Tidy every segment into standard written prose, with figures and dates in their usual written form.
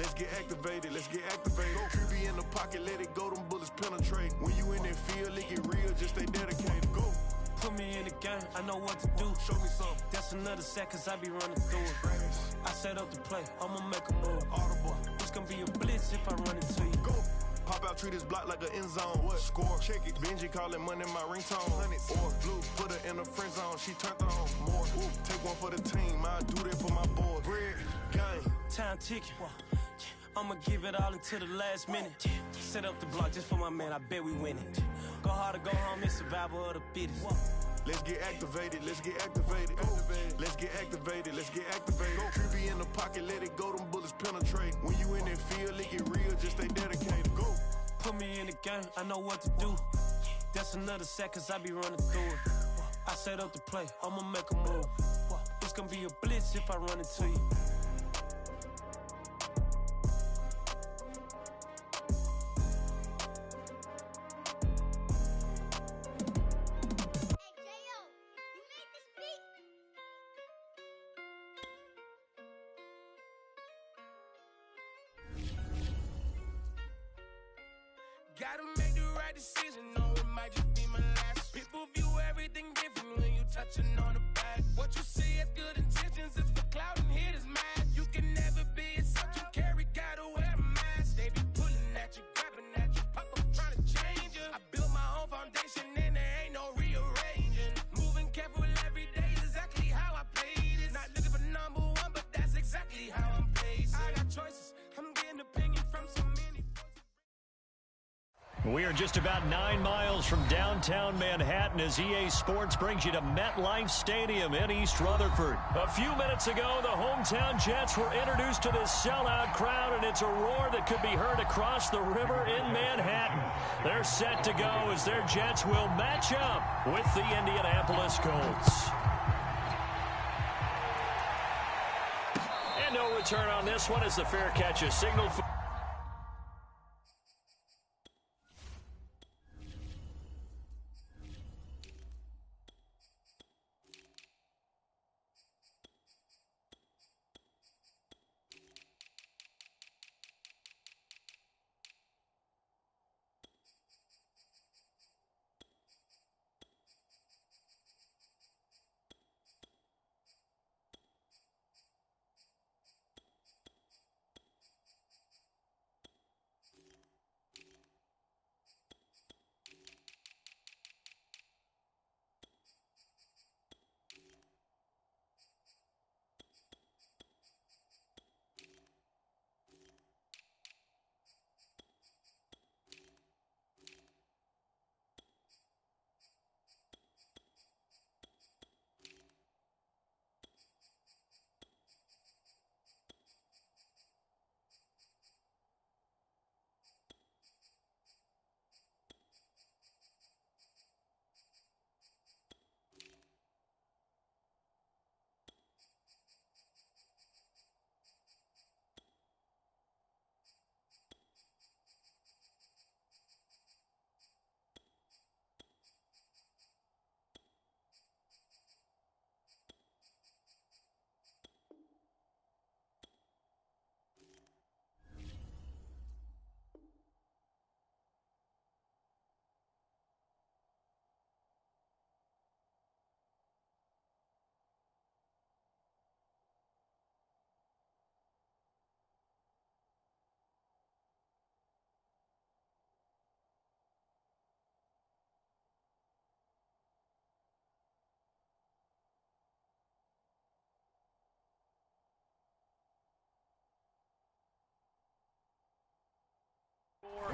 Let's get activated, let's get activated. Go QB in the pocket, let it go, them bullets penetrate. When you in that field, it get real, just stay dedicated. Go. Put me in the game, I know what to do. Show me something. That's another sack, cause I be running through it. I set up the play, I'ma make a move. Audible. It's gonna be a blitz if I run into you. Go. Pop out, treat this block like an end zone. What? Score, check it. Benji callin' money my ringtone. Hundreds. Or blue, put her in the friend zone. She turned on more. Take one for the team, I do that for my boy. Bread, game. Time ticking. I'ma give it all until the last minute. Set up the block just for my man, I bet we win it. Go hard or go home, it's survival of the fittest. Let's get activated, let's get activated. Go. Let's get activated, let's get activated. Go. QB in the pocket, let it go, them bullets penetrate. When you in that field, it get real, just stay dedicated. Go. Put me in the game, I know what to do. That's another sack, cause I be running through it. I set up the play, I'ma make a move. It's gonna be a blitz if I run into you. Gotta make the right decision, no, it might just be my last. People view everything different when you touching on the back. What you see as good intentions is for clout and hitters mad. You can never be a subject you carry, gotta wear a mask. They be pulling at you, grabbing at you, pop up trying to change you. I built my own foundation and there ain't no rearranging. Moving careful every day is exactly how I play this. Not looking for number one, but that's exactly how I'm paid. I got choices, I'm getting opinion from so many. We are just about 9 miles from downtown Manhattan as EA Sports brings you to MetLife Stadium in East Rutherford. A few minutes ago, the hometown Jets were introduced to this sellout crowd, and it's a roar that could be heard across the river in Manhattan. They're set to go as their Jets will match up with the Indianapolis Colts. And no return on this one as the fair catch is signaled for.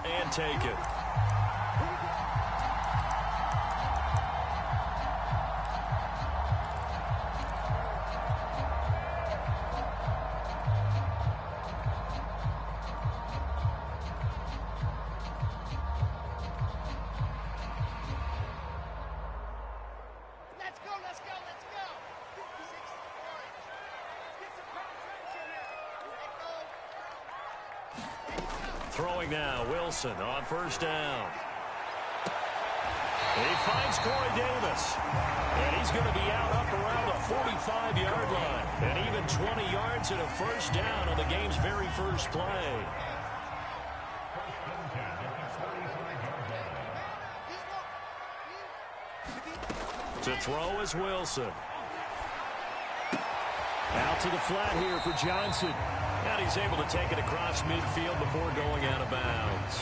And take it. Throwing now, Wilson on first down. He finds Corey Davis. And he's going to be out up around the 45-yard line. And even 20 yards and a first down on the game's very first play. To throw is Wilson. Out to the flat here for Johnson. And he's able to take it across midfield before going out of bounds.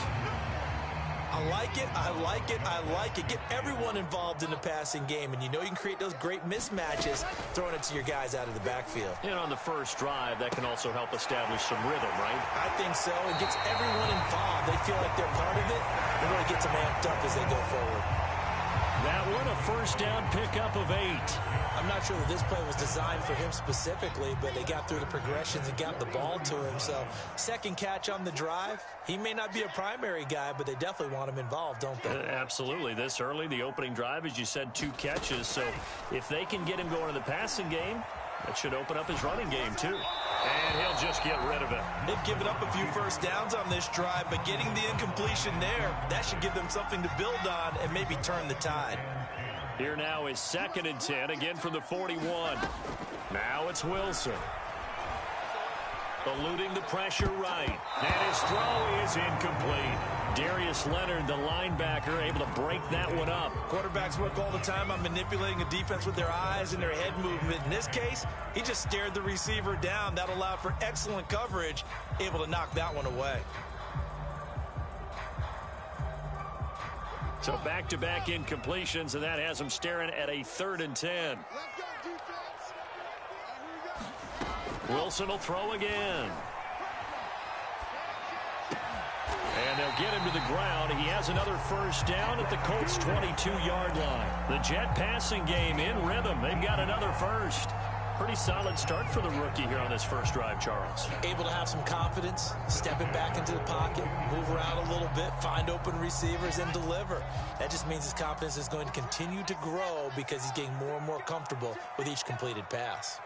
I like it, I like it, I like it. Get everyone involved in the passing game, and you know you can create those great mismatches throwing it to your guys out of the backfield. And on the first drive, that can also help establish some rhythm, right? I think so. It gets everyone involved. They feel like they're part of it. It really gets them amped up as they go forward. That one, a first down pickup of 8. I'm not sure that this play was designed for him specifically, but they got through the progressions and got the ball to him. So, second catch on the drive. He may not be a primary guy, but they definitely want him involved, don't they? Absolutely. This early, the opening drive, as you said, 2 catches. So, if they can get him going in the passing game, that should open up his running game, too. And he'll just get rid of it. They've given up a few first downs on this drive, but getting the incompletion there, that should give them something to build on and maybe turn the tide. Here now is 2nd and 10, again from the 41. Now it's Wilson. Eluding the pressure right. And his throw is incomplete. Darius Leonard, the linebacker, able to break that one up. Quarterbacks work all the time on manipulating a defense with their eyes and their head movement. In this case, he just stared the receiver down. That allowed for excellent coverage, able to knock that one away. So back-to-back incompletions, and that has him staring at a 3rd and 10. Wilson will throw again. And they'll get him to the ground. He has another first down at the Colts' 22-yard line. The Jet passing game in rhythm. They've got another first. Pretty solid start for the rookie here on this first drive, Charles. Able to have some confidence, stepping back into the pocket, move around a little bit, find open receivers, and deliver. That just means his confidence is going to continue to grow because he's getting more and more comfortable with each completed pass.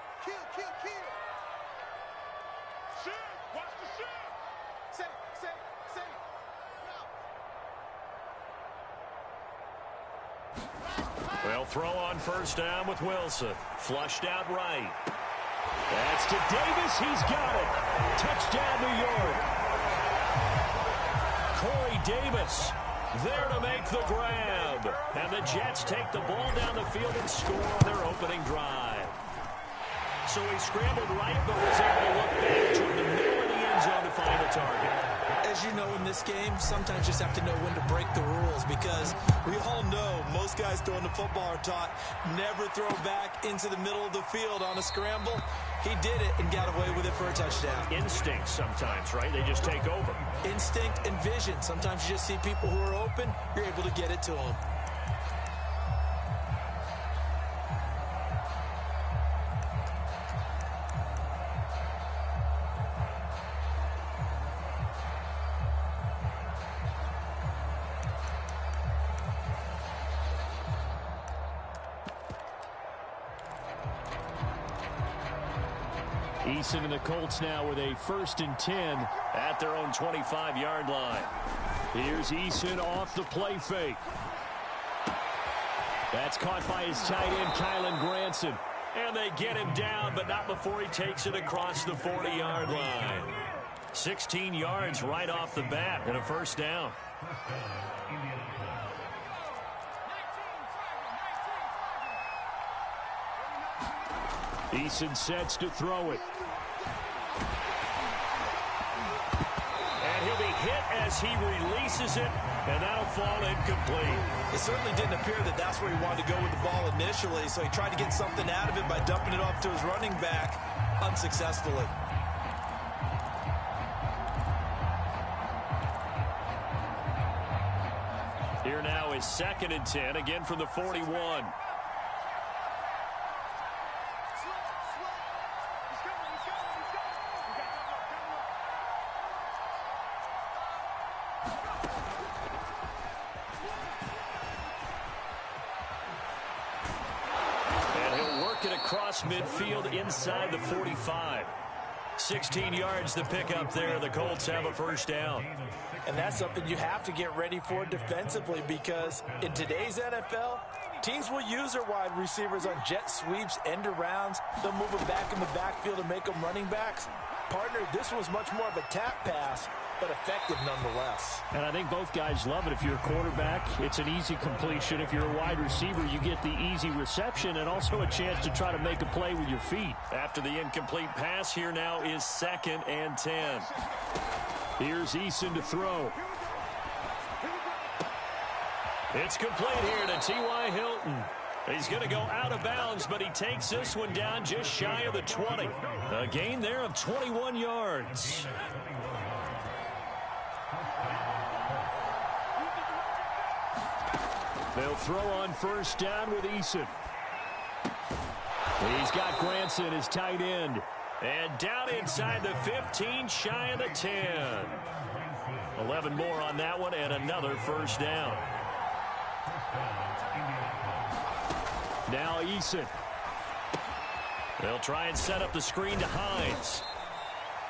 They'll throw on first down with Wilson. Flushed out right. That's to Davis. He's got it. Touchdown, New York. Corey Davis there to make the grab. And the Jets take the ball down the field and score on their opening drive. So he scrambled right, but was able to look back toward the middle of the end zone to find a target. As you know, in this game, sometimes you just have to know when to break the rules because we all know most guys throwing the football are taught never throw back into the middle of the field on a scramble. He did it and got away with it for a touchdown. Instinct sometimes, right? They just take over. Instinct and vision. Sometimes you just see people who are open, you're able to get it to them. Eason and the Colts now with a 1st and 10 at their own 25-yard line. Here's Eason off the play fake. That's caught by his tight end, Kylan Granson. And they get him down, but not before he takes it across the 40-yard line. 16 yards right off the bat and a first down. Eason sets to throw it. And he'll be hit as he releases it, and that'll fall incomplete. It certainly didn't appear that that's where he wanted to go with the ball initially, so he tried to get something out of it by dumping it off to his running back unsuccessfully. Here now is 2nd and 10, again from the 41. Across midfield inside the 45. 16 yards to pick up there. The Colts have a first down. And that's something you have to get ready for defensively, because in today's NFL, teams will use their wide receivers on jet sweeps, end arounds. They'll move them back in the backfield and make them running backs. Partner, this was much more of a tap pass, but effective nonetheless. And I think both guys love it. If you're a quarterback, it's an easy completion. If you're a wide receiver, you get the easy reception and also a chance to try to make a play with your feet. After the incomplete pass, here now is 2nd and 10. Here's Eason to throw. It's complete here to T.Y. Hilton. He's going to go out of bounds, but he takes this one down just shy of the 20. A gain there of 21 yards. They'll throw on first down with Eason. He's got Granson, his tight end. And down inside the 15, shy of the 10. 11 more on that one, and another first down. Now Eason. They'll try and set up the screen to Hines.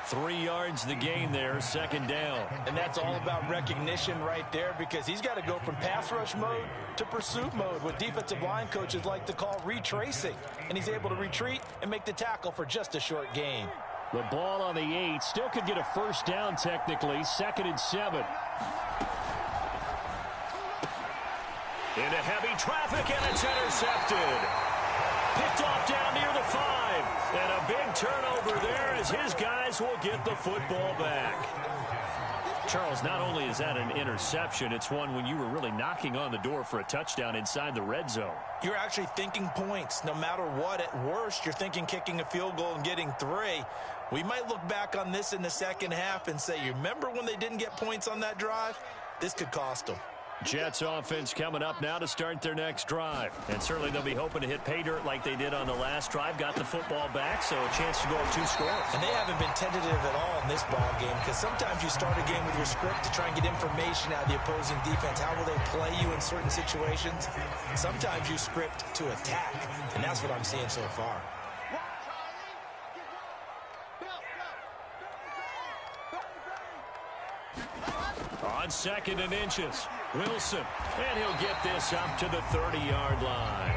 3 yards the gain there, 2nd down. And that's all about recognition right there, because he's got to go from pass rush mode to pursuit mode, what defensive line coaches like to call retracing. And he's able to retreat and make the tackle for just a short gain. The ball on the 8, still could get a first down technically, 2nd and 7. Into heavy traffic, and it's intercepted. Picked off down near the 5. And a big turnover there as his guys will get the football back. Charles, not only is that an interception, it's one when you were really knocking on the door for a touchdown inside the red zone. You're actually thinking points. No matter what, at worst, you're thinking kicking a field goal and getting 3. We might look back on this in the second half and say, you remember when they didn't get points on that drive? This could cost them. Jets offense coming up now to start their next drive. And certainly they'll be hoping to hit pay dirt like they did on the last drive. Got the football back, so a chance to go up 2 scores. And they haven't been tentative at all in this ball game, because sometimes you start a game with your script to try and get information out of the opposing defense. How will they play you in certain situations? Sometimes you script to attack, and that's what I'm seeing so far. On 2nd and inches, Wilson, and he'll get this up to the 30-yard line.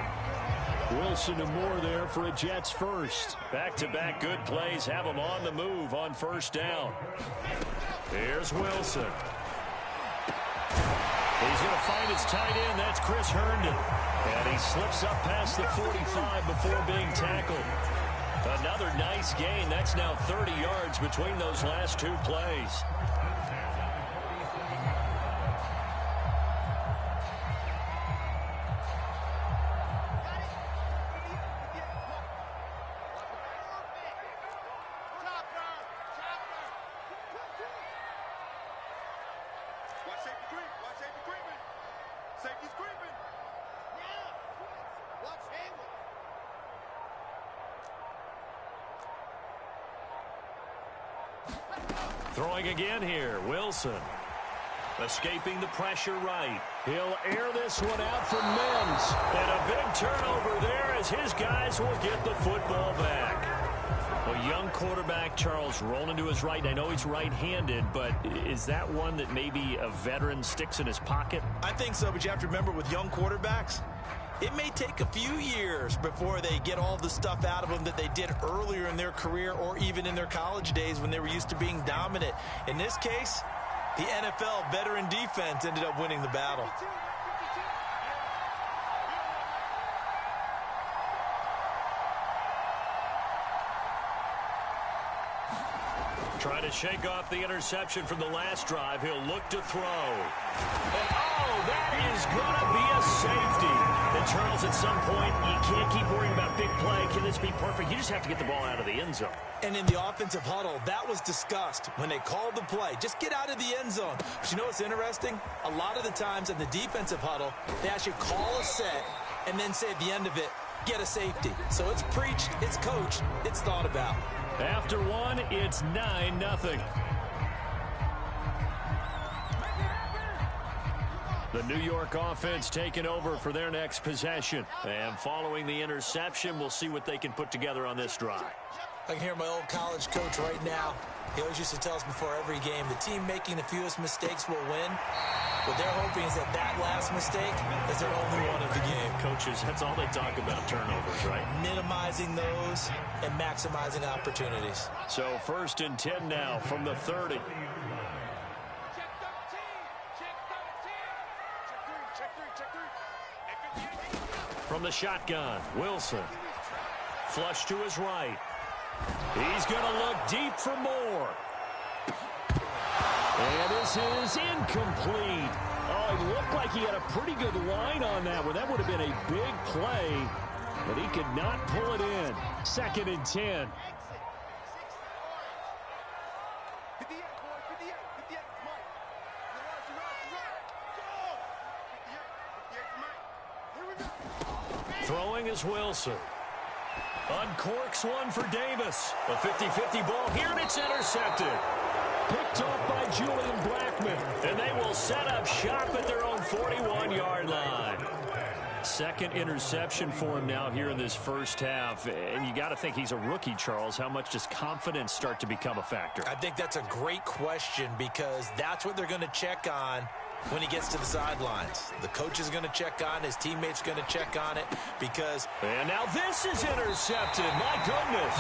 Wilson and more there for a Jets first. Back-to-back good plays have him on the move on first down. Here's Wilson. He's going to find his tight end. That's Chris Herndon. And he slips up past the 45 before being tackled. Another nice gain. That's now 30 yards between those last 2 plays. Throwing again here, Wilson. Escaping the pressure right. He'll air this one out for Mims. And a big turnover there as his guys will get the football back. A young quarterback, Charles, rolling to his right. I know he's right-handed, but is that one that maybe a veteran sticks in his pocket? I think so, but you have to remember with young quarterbacks, it may take a few years before they get all the stuff out of them that they did earlier in their career or even in their college days when they were used to being dominant. In this case, the NFL veteran defense ended up winning the battle. Trying to shake off the interception from the last drive. He'll look to throw. And, oh, that is going to be a safety. And, Charles, at some point, you can't keep worrying about big play. Can this be perfect? You just have to get the ball out of the end zone. And in the offensive huddle, that was discussed when they called the play. Just get out of the end zone. But you know what's interesting? A lot of the times in the defensive huddle, they actually call a set and then say at the end of it, get a safety. So it's preached, it's coached, it's thought about. After one, it's 9-0. The New York offense taking over for their next possession. And following the interception, we'll see what they can put together on this drive. I can hear my old college coach right now. He always used to tell us before every game, the team making the fewest mistakes will win. What they're hoping is that last mistake is their only one of the game. Coaches, that's all they talk about, turnovers, right? Minimizing those and maximizing opportunities. So 1st and 10 now from the 30. From the shotgun, Wilson. Flush to his right. He's going to look deep for more. And this is incomplete. Oh, it looked like he had a pretty good line on that one. That would have been a big play, but he could not pull it in. 2nd and 10. Throwing is Wilson. Uncorks one for Davis. A 50-50 ball here, and it's intercepted. Picked off by Julian Blackman. And they will set up shop at their own 41-yard line. 2nd interception for him now here in this first half. And you got to think he's a rookie, Charles. How much does confidence start to become a factor? I think that's a great question because that's what they're going to check on when he gets to the sidelines. The coach is going to check on, his teammates going to check on it because... And now this is intercepted. My goodness.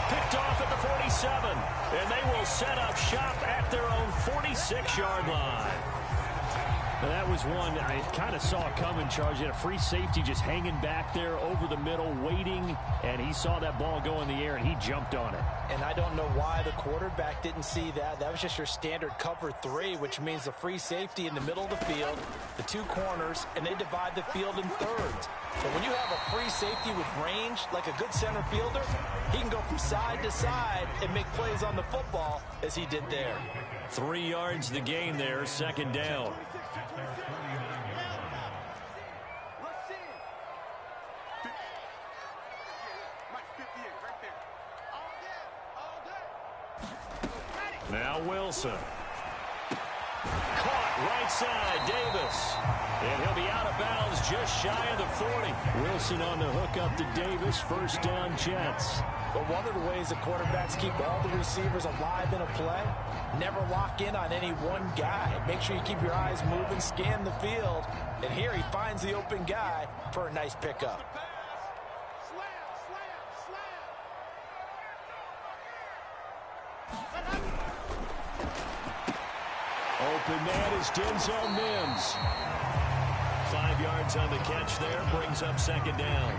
Picked off at the 47. And they will set up shop at their own 46-yard line. Now that was one I kind of saw coming, Charles. He had a free safety just hanging back there over the middle, waiting, and he saw that ball go in the air, and he jumped on it. And I don't know why the quarterback didn't see that. That was just your standard cover 3, which means the free safety in the middle of the field, the 2 corners, and they divide the field in thirds. But when you have a free safety with range, like a good center fielder, he can go from side to side and make plays on the football as he did there. 3 yards the gain there, 2nd down. Now Wilson. Caught right side, Davis. And he'll be out of bounds just shy of the 40. Wilson on the hook up to Davis. 1st down, Jets. But one of the ways the quarterbacks keep all the receivers alive in a play, never lock in on any one guy. Make sure you keep your eyes moving, scan the field. And here he finds the open guy for a nice pickup. Open man is Denzel Mims. 5 yards on the catch there, brings up 2nd down.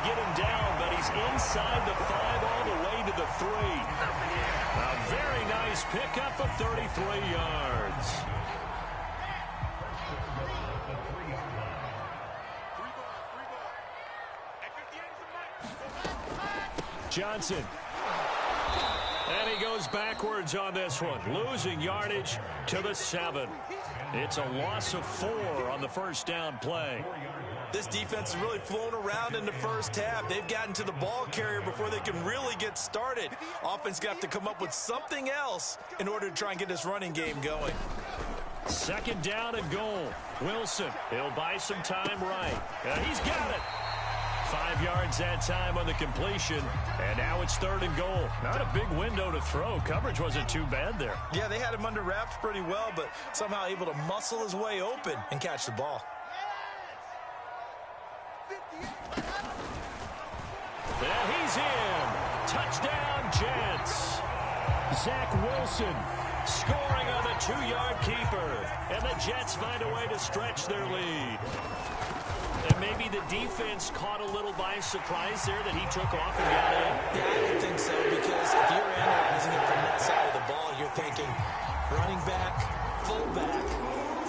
Get him down, but he's inside the 5 all the way to the 3. A very nice pickup of 33 yards. Johnson. And he goes backwards on this one, losing yardage to the 7. It's a loss of 4 on the 1st down play. This defense has really flown around in the first half. They've gotten to the ball carrier before they can really get started. Offense got to come up with something else in order to try and get this running game going. 2nd down and goal. Wilson, he'll buy some time right. He's got it. 5 yards that time on the completion. And now it's 3rd and goal. Not a big window to throw. Coverage wasn't too bad there. Yeah, they had him under wraps pretty well, but somehow able to muscle his way open and catch the ball. And he's in. Touchdown, Jets. Zach Wilson scoring on the 2-yard keeper. And the Jets find a way to stretch their lead. And maybe the defense caught a little by surprise there that he took off and got in. Yeah, I don't think so, because if you're analyzing it from that side of the ball, you're thinking running back, fullback.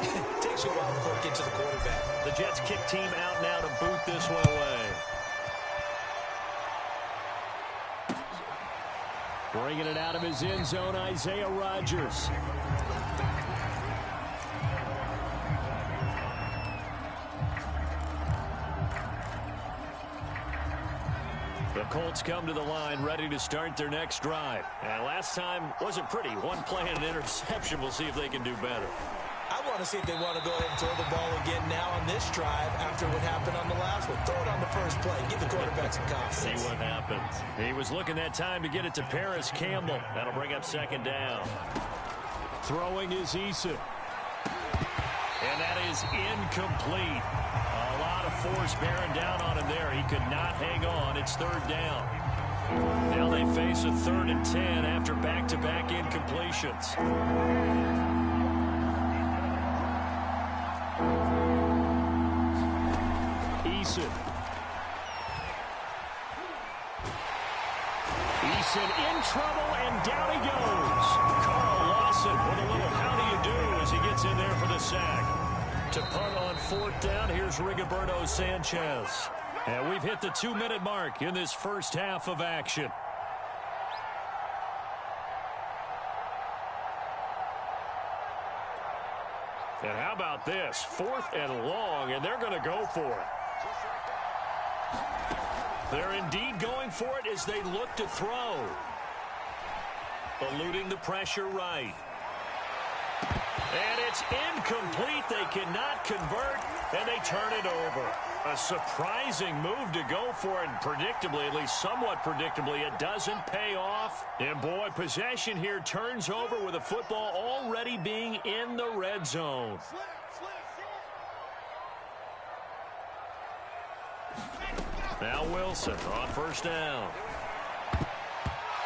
It takes you a while before it gets to the quarterback. The Jets kick team out now to boot this one away. Bringing it out of his end zone, Isaiah Rodgers. The Colts come to the line ready to start their next drive. And last time wasn't pretty. One play and an interception. We'll see if they can do better. I want to see if they want to go ahead and throw the ball again now on this drive after what happened on the last one. Throw it on the first play. Give the quarterback some confidence. See what happens. He was looking that time to get it to Paris Campbell. That'll bring up second down. Throwing is Eason. And that is incomplete. A lot of force bearing down on him there. He could not hang on. It's third down. Now they face a 3rd and 10 after back-to-back incompletions. Eason in trouble, and down he goes. Carl Lawson with a little how do you do as he gets in there for the sack. To punt on 4th down, here's Rigoberto Sanchez. And we've hit the 2-minute mark in this first half of action. And how about this? 4th and long, and they're going to go for it. They're indeed going for it as they look to throw. Eluding the pressure right. And it's incomplete. They cannot convert, and they turn it over. A surprising move to go for it, and predictably, at least somewhat predictably, it doesn't pay off. And boy, possession here turns over with the football already being in the red zone. Now Wilson on 1st down.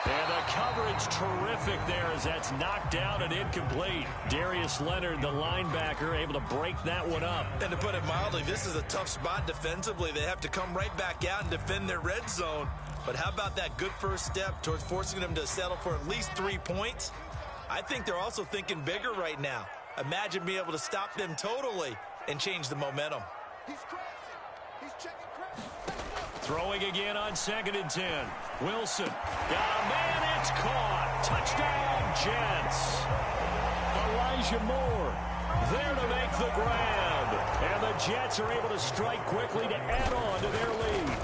And the coverage terrific there as that's knocked down and incomplete. Darius Leonard, the linebacker, able to break that one up. And to put it mildly, this is a tough spot defensively. They have to come right back out and defend their red zone. But how about that good first step towards forcing them to settle for at least 3 points? I think they're also thinking bigger right now. Imagine being able to stop them totally and change the momentum. Throwing again on 2nd and 10. Wilson. Got a man, it's caught. Touchdown, Jets. Elijah Moore there to make the grab. And the Jets are able to strike quickly to add on to their lead.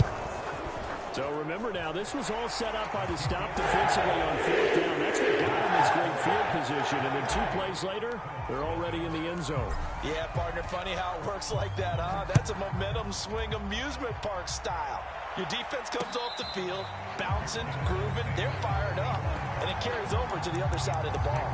So remember now, this was all set up by the stop defensively on 4th down. That's what got them this great field position. And then 2 plays later, they're already in the end zone. Yeah, partner, funny how it works like that, huh? That's a momentum swing amusement park style. Your defense comes off the field, bouncing, grooving, they're fired up, and it carries over to the other side of the ball.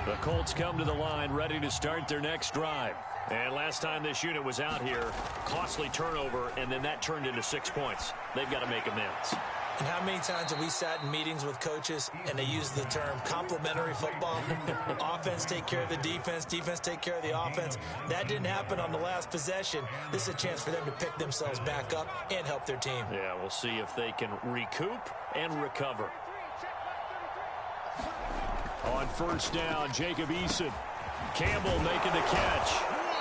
The Colts come to the line ready to start their next drive. And last time this unit was out here, costly turnover, and then that turned into 6 points. They've got to make amends. And how many times have we sat in meetings with coaches and they use the term complementary football? Offense take care of the defense, defense take care of the offense. That didn't happen on the last possession. This is a chance for them to pick themselves back up and help their team. Yeah, we'll see if they can recoup and recover. On 1st down, Jacob Eason. Campbell making the catch.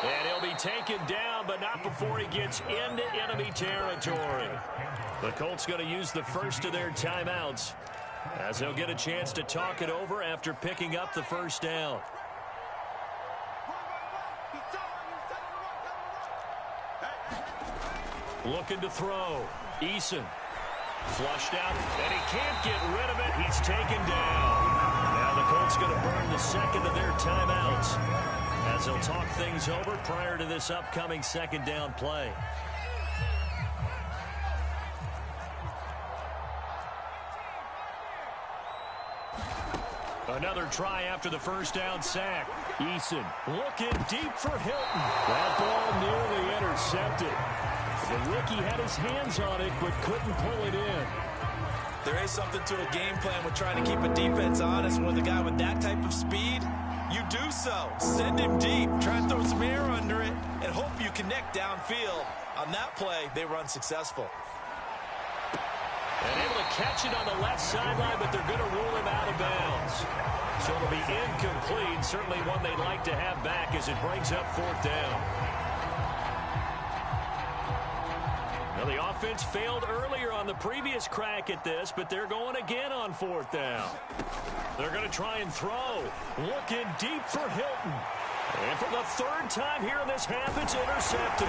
And he'll be taken down, but not before he gets into enemy territory. The Colts going to use the first of their timeouts as they'll get a chance to talk it over after picking up the 1st down. Looking to throw. Eason. Flushed out, and he can't get rid of it. He's taken down. Now the Colts going to burn the second of their timeouts as they'll talk things over prior to this upcoming 2nd down play. Another try after the 1st down sack. Eason looking deep for Hilton. That ball nearly intercepted. The rookie had his hands on it, but couldn't pull it in. There is something to a game plan with trying to keep a defense honest. With a guy with that type of speed, you do so. Send him deep. Try and throw some air under it and hope you connect downfield. On that play, they were unsuccessful. And able to catch it on the left sideline, but they're going to rule him out of bounds. So it'll be incomplete. Certainly one they'd like to have back as it brings up 4th down. Well, the offense failed earlier on the previous crack at this, but they're going again on 4th down. They're going to try and throw. Looking deep for Hilton. And for the 3rd time here in this half, it's intercepted.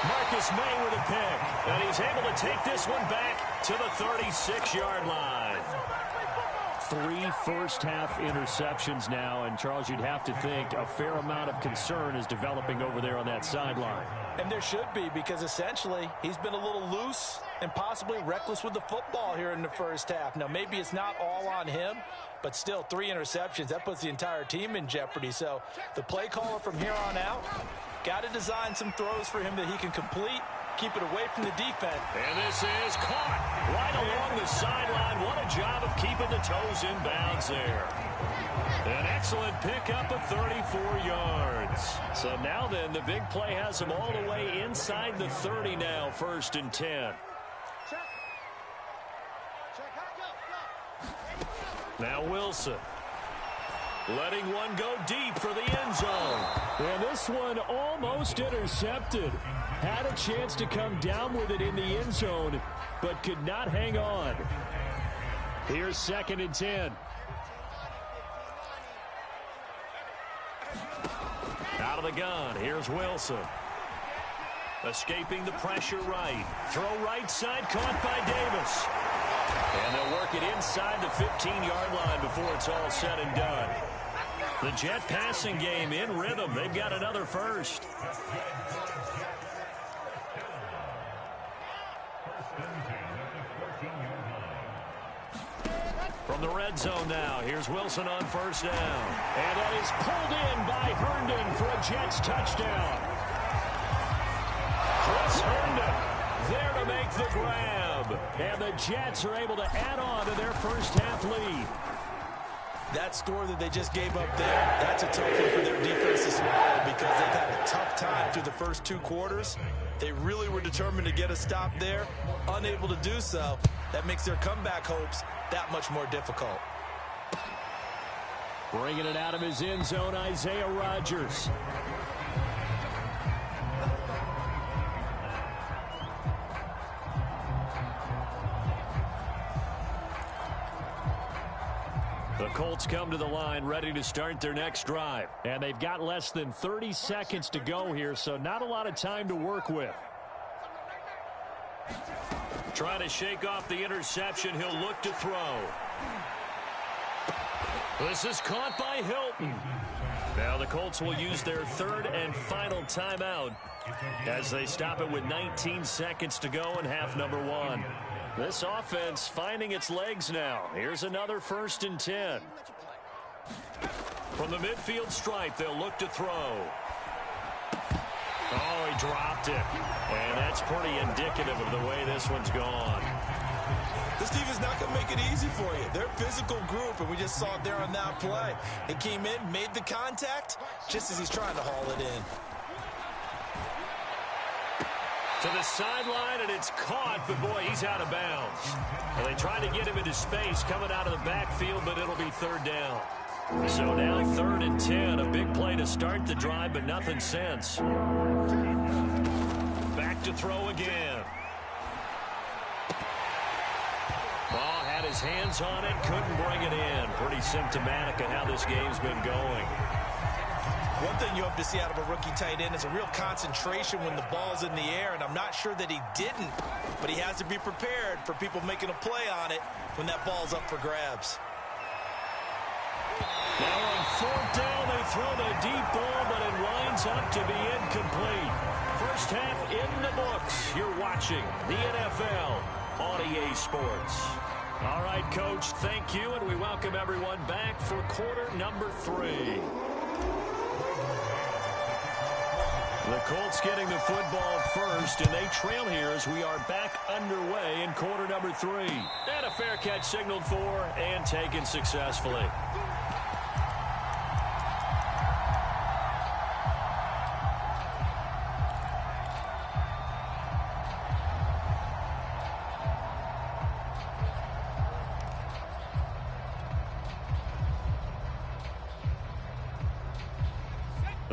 Marcus May with a pick. And he's able to take this one back to the 36-yard line. 3 first-half interceptions now, and Charles, you'd have to think a fair amount of concern is developing over there on that sideline. And there should be, because essentially he's been a little loose and possibly reckless with the football here in the first half. Now, maybe it's not all on him, but still 3 interceptions. That puts the entire team in jeopardy. So the play caller from here on out got to design some throws for him that he can complete, keep it away from the defense. And this is caught right along the sideline. What a job of keeping the toes in bounds there. An excellent pickup of 34 yards. So now then, the big play has them all the way inside the 30 now, 1st and 10. Now Wilson. Letting one go deep for the end zone. And this one almost intercepted. Had a chance to come down with it in the end zone, but could not hang on. Here's 2nd and 10. Out of the gun, here's Wilson. Escaping the pressure right. Throw right side, caught by Davis. And they'll work it inside the 15-yard line before it's all said and done. The Jet passing game in rhythm. They've got another first. From the red zone now, here's Wilson on 1st down. And that is pulled in by Herndon for a Jets touchdown. Chris Herndon there to make the grab. And the Jets are able to add on to their first-half lead. That score that they just gave up there, that's a tough one for their defense to swallow because they've had a tough time through the first 2 quarters. They really were determined to get a stop there, unable to do so. That makes their comeback hopes that much more difficult. Bringing it out of his end zone, Isaiah Rodgers. The Colts come to the line ready to start their next drive. And they've got less than 30 seconds to go here, so not a lot of time to work with. Trying to shake off the interception. He'll look to throw. This is caught by Hilton. Now the Colts will use their 3rd and final timeout as they stop it with 19 seconds to go in half number 1. This offense finding its legs now. Here's another 1st and 10. From the midfield stripe, they'll look to throw. Oh, he dropped it. And that's pretty indicative of the way this one's gone. This team is not going to make it easy for you. They're a physical group, and we just saw it there on that play. He came in, made the contact, just as he's trying to haul it in. To the sideline, and it's caught, but boy, he's out of bounds. And they tried to get him into space coming out of the backfield, but it'll be 3rd down. So now 3rd and 10, a big play to start the drive, but nothing since. Back to throw again. Ball had his hands on it, couldn't bring it in. Pretty symptomatic of how this game's been going. One thing you hope to see out of a rookie tight end is a real concentration when the ball's in the air, and I'm not sure that he didn't, but he has to be prepared for people making a play on it when that ball's up for grabs. Now on 4th down, they throw the deep ball, but it winds up to be incomplete. First half in the books. You're watching the NFL on EA Sports. All right, Coach, thank you, and we welcome everyone back for quarter number 3. The Colts getting the football first, and they trail here as we are back underway in quarter number 3. And a fair catch signaled for and taken successfully.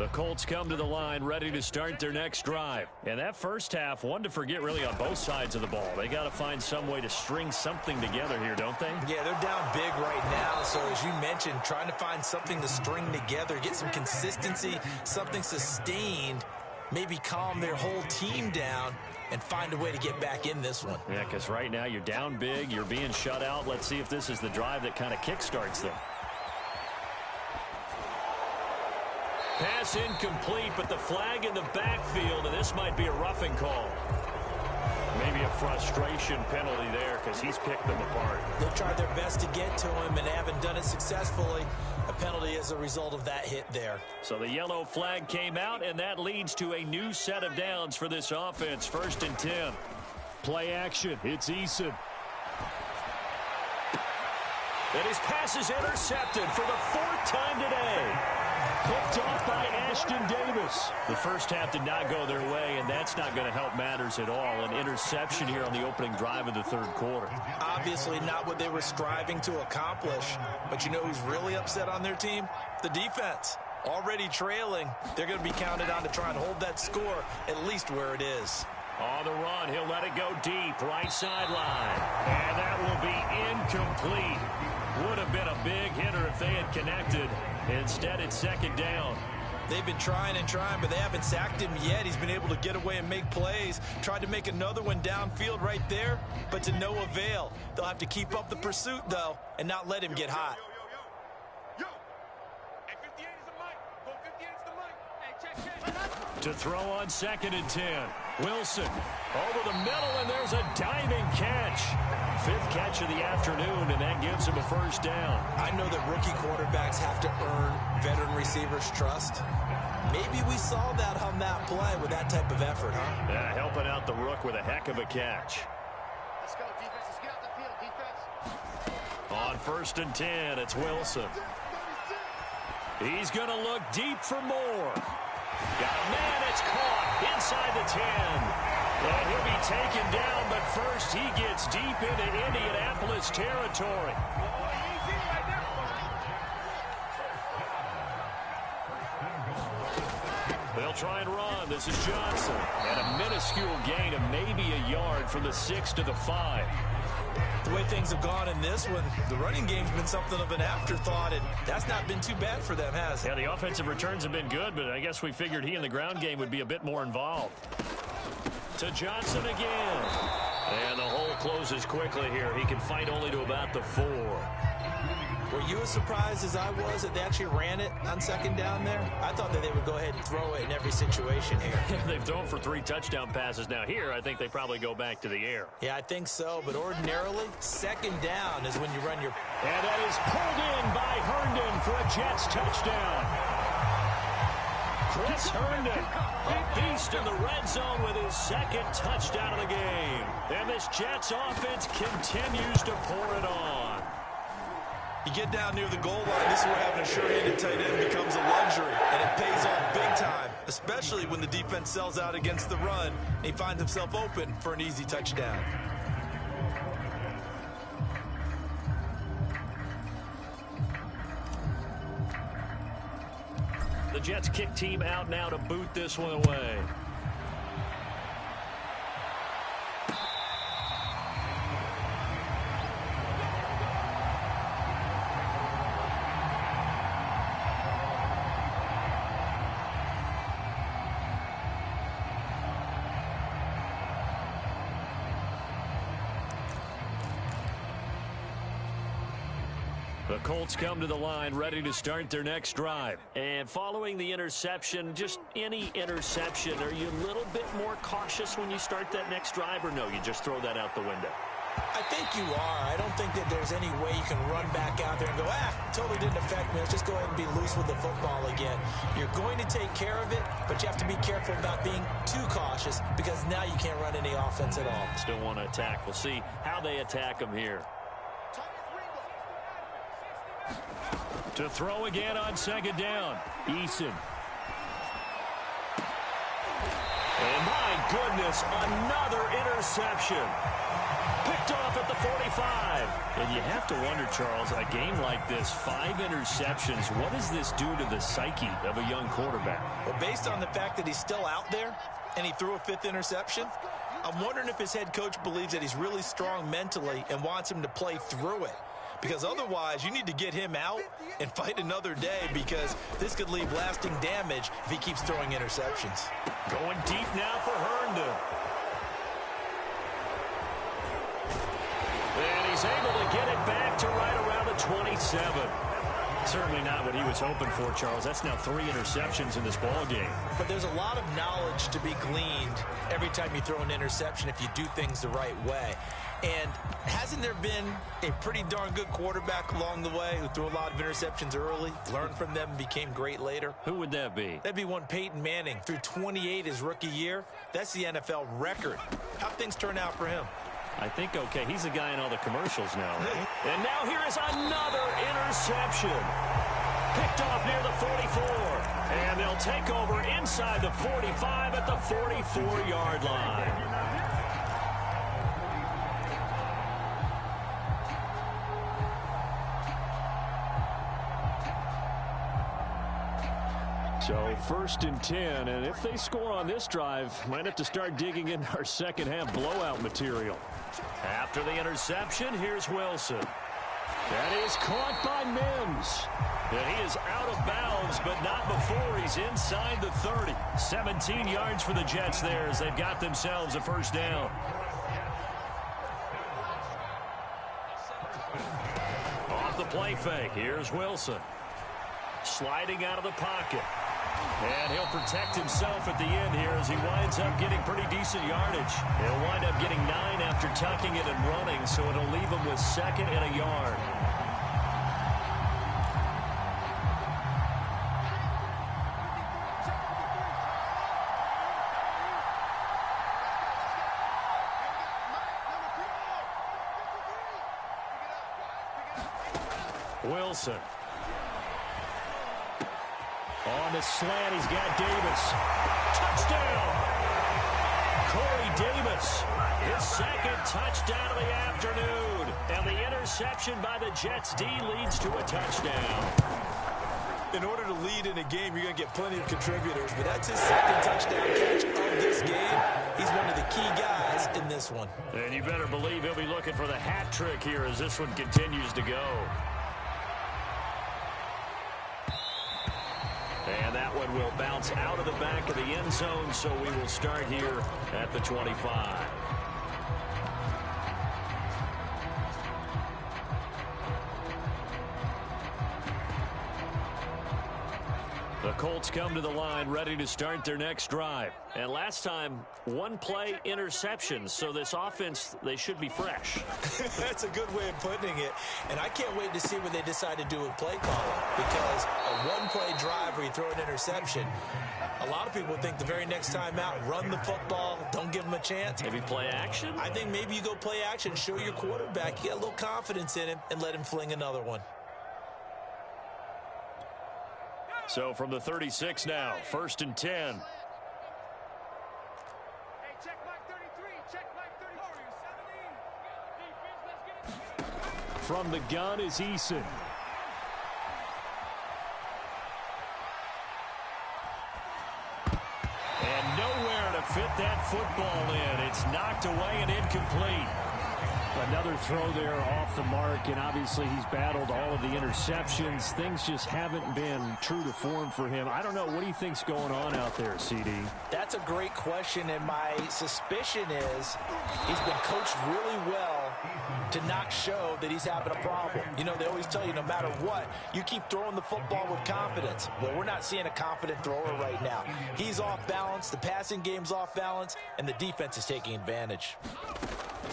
The Colts come to the line ready to start their next drive. And that first half, one to forget really on both sides of the ball. They got to find some way to string something together here, don't they? Yeah, they're down big right now. So as you mentioned, trying to find something to string together, get some consistency, something sustained, maybe calm their whole team down and find a way to get back in this one. Yeah, because right now you're down big, you're being shut out. Let's see if this is the drive that kind of kickstarts them. Pass incomplete, but the flag in the backfield, and this might be a roughing call. Maybe a frustration penalty there because he's picked them apart. They tried their best to get to him and haven't done it successfully. A penalty as a result of that hit there. So the yellow flag came out, and that leads to a new set of downs for this offense. 1st and 10. Play action. It's Eason. And his pass is intercepted for the 4th time today. Picked off by Ashton Davis. The first half did not go their way, and that's not going to help matters at all. An interception here on the opening drive of the 3rd quarter. Obviously not what they were striving to accomplish. But you know who's really upset on their team? The defense. Already trailing. They're going to be counted on to try and hold that score at least where it is. On the run, he'll let it go deep, right sideline. And that will be incomplete. Would have been a big hitter if they had connected. Instead, it's 2nd down. They've been trying and trying, but they haven't sacked him yet. He's been able to get away and make plays. Tried to make another one downfield right there, but to no avail. They'll have to keep up the pursuit, though, and not let him get hot. To throw on 2nd and 10. Wilson over the middle, and there's a diving catch. 5th catch of the afternoon, and that gives him a 1st down. I know that rookie quarterbacks have to earn veteran receivers' trust. Maybe we saw that on that play with that type of effort, huh? Yeah, helping out the rook with a heck of a catch. Let's go, defense. Let's get out the field, defense. On 1st and 10, it's Wilson. He's going to look deep for more. Got a man, it's caught inside the 10. And he'll be taken down, but first he gets deep into Indianapolis territory. They'll try and run. This is Johnson. And a minuscule gain of maybe a yard from the 6 to the 5. The way things have gone in this one, the running game's been something of an afterthought, and that's not been too bad for them, has it? Yeah, the offensive returns have been good, but I guess we figured he in the ground game would be a bit more involved. To Johnson again. And the hole closes quickly here. He can fight only to about the 4. Were you as surprised as I was that they actually ran it on 2nd down there? I thought that they would go ahead and throw it in every situation here. They've thrown for 3 touchdown passes. Now here, I think they probably go back to the air. Yeah, I think so, but ordinarily, 2nd down is when you run your... And that is pulled in by Herndon for a Jets touchdown. Chris Herndon, a beast in the red zone with his 2nd touchdown of the game. And this Jets offense continues to pour it on. You get down near the goal line, this is where having a sure-handed tight end becomes a luxury, and it pays off big time, especially when the defense sells out against the run, and he finds himself open for an easy touchdown. The Jets kick team out now to boot this one away. The Colts come to the line ready to start their next drive. And following the interception, just any interception, are you a little bit more cautious when you start that next drive, or no, you just throw that out the window? I think you are. I don't think that there's any way you can run back out there and go, totally didn't affect me. Let's just go ahead and be loose with the football again. You're going to take care of it, but you have to be careful about being too cautious because now you can't run any offense at all. Still want to attack. We'll see how they attack them here. To throw again on 2nd down. Eason. And my goodness, another interception. Picked off at the 45. And And you have to wonder, Charles, a game like this, 5 interceptions, what does this do to the psyche of a young quarterback? Well, based on the fact that he's still out there and he threw a 5th interception, I'm wondering if his head coach believes that he's really strong mentally and wants him to play through it. Because otherwise, you need to get him out and fight another day, because this could leave lasting damage if he keeps throwing interceptions. Going deep now for Herndon. And he's able to get it back to right around the 27. Certainly not what he was hoping for, Charles. That's now 3 interceptions in this ball game. But there's a lot of knowledge to be gleaned every time you throw an interception if you do things the right way. And hasn't there been a pretty darn good quarterback along the way who threw a lot of interceptions early, learned from them, and became great later? Who would that be? That'd be one Peyton Manning. Threw 28 his rookie year. That's the NFL record. How'd things turn out for him? I think, okay, he's the guy in all the commercials now, right? And now here is another interception. Picked off near the 44. And they'll take over inside the 45 at the 44-yard line. So 1st and 10, and if they score on this drive, might have to start digging in our second half blowout material. After the interception, here's Wilson. That is caught by Mims. And he is out of bounds, but not before he's inside the 30. 17 yards for the Jets there as they've got themselves a first down. Off the play fake, here's Wilson. Sliding out of the pocket. And he'll protect himself at the end here as he winds up getting pretty decent yardage. He'll wind up getting 9 after tucking it and running, so it'll leave him with 2nd and a yard. Wilson. On the slant, he's got Davis. Touchdown! Corey Davis, his 2nd touchdown of the afternoon. And the interception by the Jets D leads to a touchdown. In order to lead in a game, you're going to get plenty of contributors, but that's his 2nd touchdown catch of this game. He's one of the key guys in this one. And you better believe he'll be looking for the hat trick here as this one continues to go. And that one will bounce out of the back of the end zone, so we will start here at the 25. The Colts come to the line ready to start their next drive. And last time, 1 play interception, so this offense, they should be fresh. That's a good way of putting it. And I can't wait to see what they decide to do with play calling, because a 1-play drive where you throw an interception, a lot of people think the very next time out, run the football, don't give them a chance. Maybe play action? I think maybe you go play action, show your quarterback, you get a little confidence in him, and let him fling another one. So from the 36 now, 1st and 10. From the gun is Eason. And nowhere to fit that football in. It's knocked away and incomplete. Another throw there off the mark, and obviously he's battled all of the interceptions. Things just haven't been true to form for him. I don't know. What do you think's going on out there, CD? That's a great question, and my suspicion is he's been coached really well to not show that he's having a problem. You know, they always tell you no matter what, you keep throwing the football with confidence. Well, we're not seeing a confident thrower right now. He's off balance, the passing game's off balance, and the defense is taking advantage.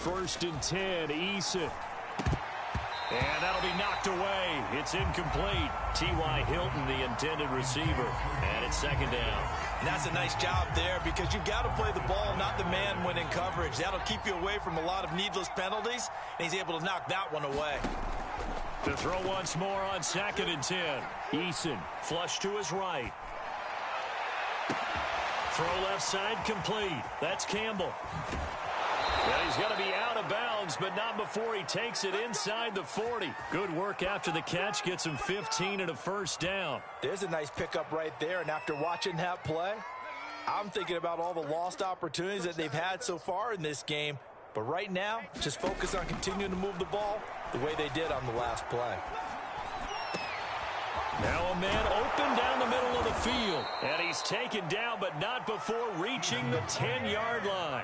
1st and 10, Eason. And that'll be knocked away. It's incomplete. T.Y. Hilton, the intended receiver. And it's 2nd down. And that's a nice job there, because you've got to play the ball, not the man when in coverage. That'll keep you away from a lot of needless penalties, and he's able to knock that one away. To throw once more on 2nd and 10. Eason, flush to his right. Throw left side complete. That's Campbell. And he's going to be out of bounds, but not before he takes it inside the 40. Good work after the catch. Gets him 15 and a first down. There's a nice pickup right there, and after watching that play, I'm thinking about all the lost opportunities that they've had so far in this game. But right now, just focus on continuing to move the ball the way they did on the last play. Now a man open down the middle of the field. And he's taken down, but not before reaching the 10-yard line.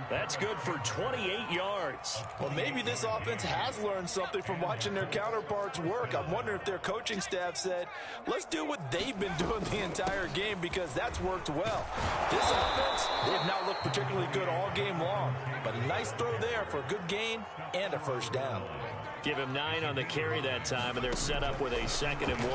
That's good for 28 yards. Well, maybe this offense has learned something from watching their counterparts work. I'm wondering if their coaching staff said, let's do what they've been doing the entire game, because that's worked well. This offense, they have not looked particularly good all game long. But a nice throw there for a good gain and a first down. Give him 9 on the carry that time, and they're set up with a 2nd and 1.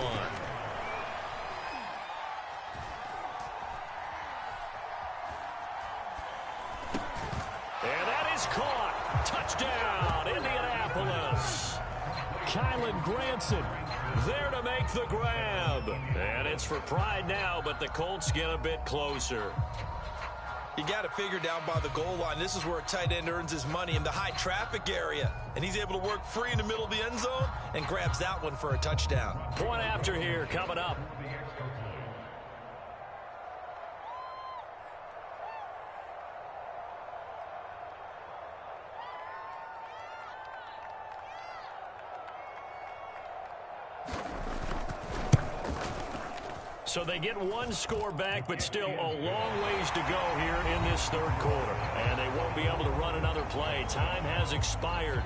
And that is caught. Touchdown, Indianapolis. Kylan Granson there to make the grab. And it's for pride now, but the Colts get a bit closer. You got to figure down by the goal line. This is where a tight end earns his money, in the high traffic area. And he's able to work free in the middle of the end zone and grabs that one for a touchdown. Point after here coming up. So they get one score back, but still a long ways to go here in this third quarter. And they won't be able to run another play. Time has expired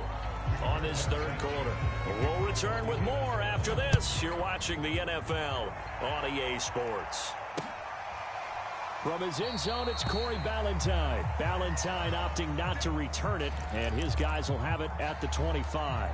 on this third quarter. We'll return with more after this. You're watching the NFL on EA Sports. From his end zone, it's Corey Ballantyne. Ballantyne opting not to return it, and his guys will have it at the 25.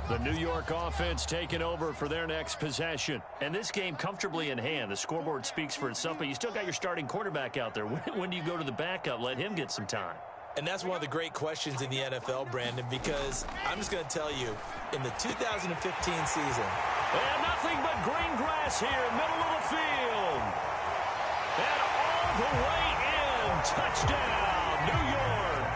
The New York offense taking over for their next possession. And this game comfortably in hand. The scoreboard speaks for itself, but you still got your starting quarterback out there. When do you go to the backup? Let him get some time. And that's one of the great questions in the NFL, Brandon, because I'm just going to tell you, in the 2015 season. And nothing but green grass here, middle of the field. And all the way in. Touchdown, New York.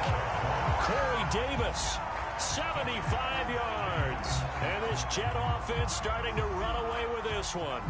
Corey Davis, 75 yards. And this Jet offense starting to run away with this one.